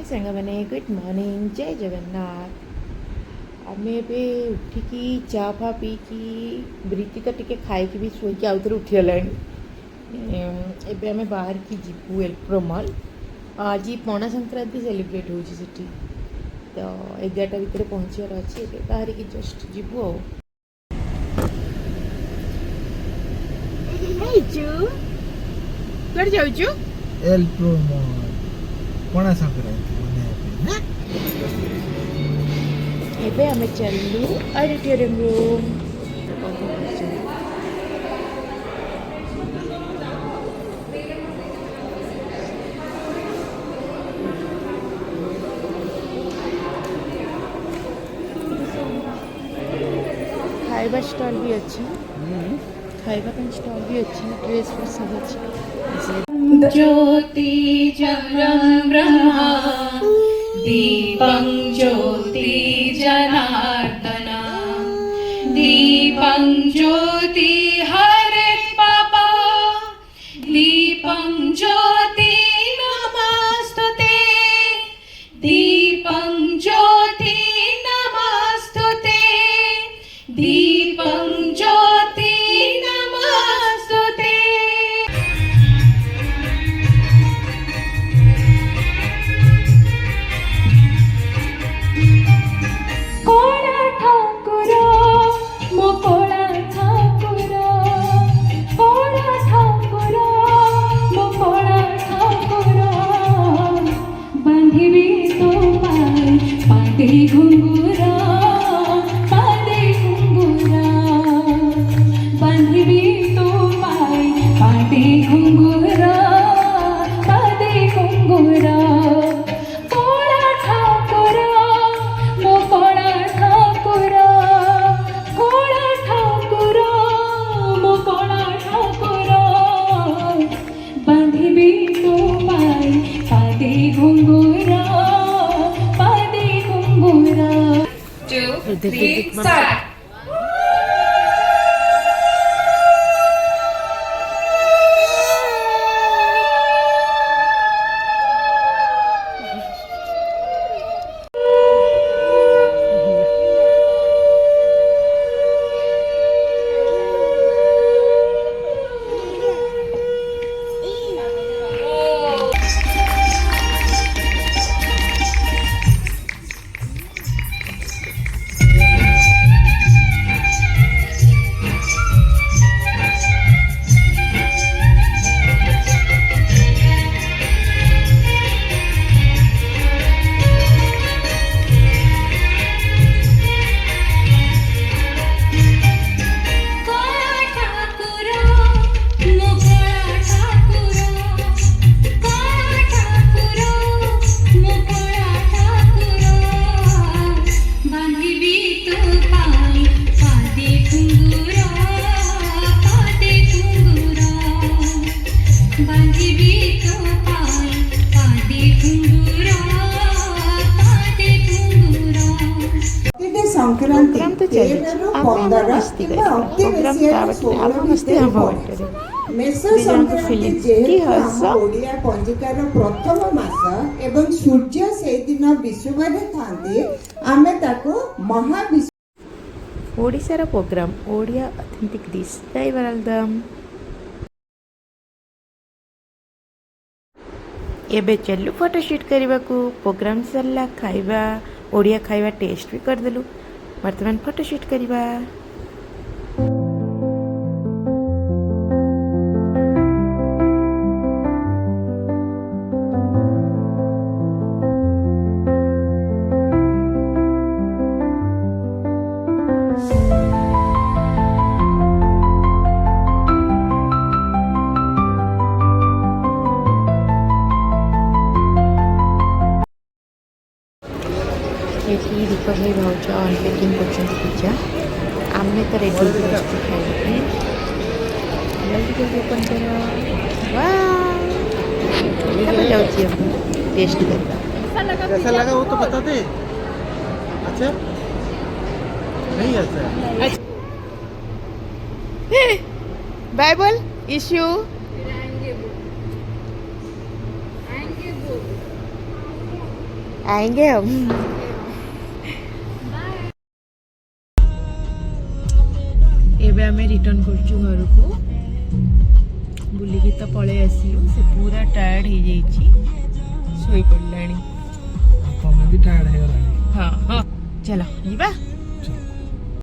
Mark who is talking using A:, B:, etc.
A: सांग मैंने good morning जय जगन्नाथ आम उठिकी चा फा पीकी ब्रीति तो टे खाई भी शोक आउ थे उठीगला एबे आम बाहर की जीवु एल्प्रो मॉल आज पणा संक्रांति सेलिब्रेट होती तो 11टा भितर पहुँचार अच्छे बाहर की जस्ट जीवु कड़ जाऊचु
B: एल्प्रो मॉल पणा संक्रांति मनाया
A: एबे आम चलू ऑडिटोरियम रूम खाइबा स्टॉल भी अच्छी खाइबा स्टॉल भी अच्छी ड्रेस पर सब अच्छी
C: ज्योति जगं ब्रह्मा दीपं ज्योति जनार्दना दीपं ज्योति हरे पापा दीपं ज्योति नमस्तुते दीपं ज्योति नमस्तुते दीपं ज्योति नमस्तुते घुंगुरा पादे घुंगुरा बांधवी तो पाय पादे घुंगुरा पादे घुंगुरा कोड़ा ठाकुरा मो कोड़ा ठाकुरा कोड़ा ठाकुरा मो कोड़ा ठाकुरा बांधवी तो पाय पादे घुंगुरा Two, three, start!
A: Sankranti
D: Odia पंजिकार प्रथम मास एवं सूर्य से दिन विश्वभर थांती आमे ताको महाविश्व
A: ओडिशार programme Odia authentic dish driver album एबे चलू फोटोशूट करने को प्रोग्राम सरला खाइबा ओडिया खाइबा टेस्ट भी करदेलु वर्तमान फोटोशूट करवा ये दीपक भाई भाज अनपैकिंग कर पिज्जा आम तो रेडी खाई जल्दी जल्दी ओपन कर जाऊँगी टेस्ट करवा
B: कैसा लगा वो तो बता दे। अच्छा नहीं अच्छा
A: बाय बोल इश्यू आएंगे हम। एबे आमे रिटर्न करछु घर को बुलिकी तो पळे आसिलु से पूरा टायर्ड हो जाइछि सोई पड़लानी
B: तुम भी टायर्ड है गलानी।
A: हाँ हाँ चलो जीवा
B: चलो।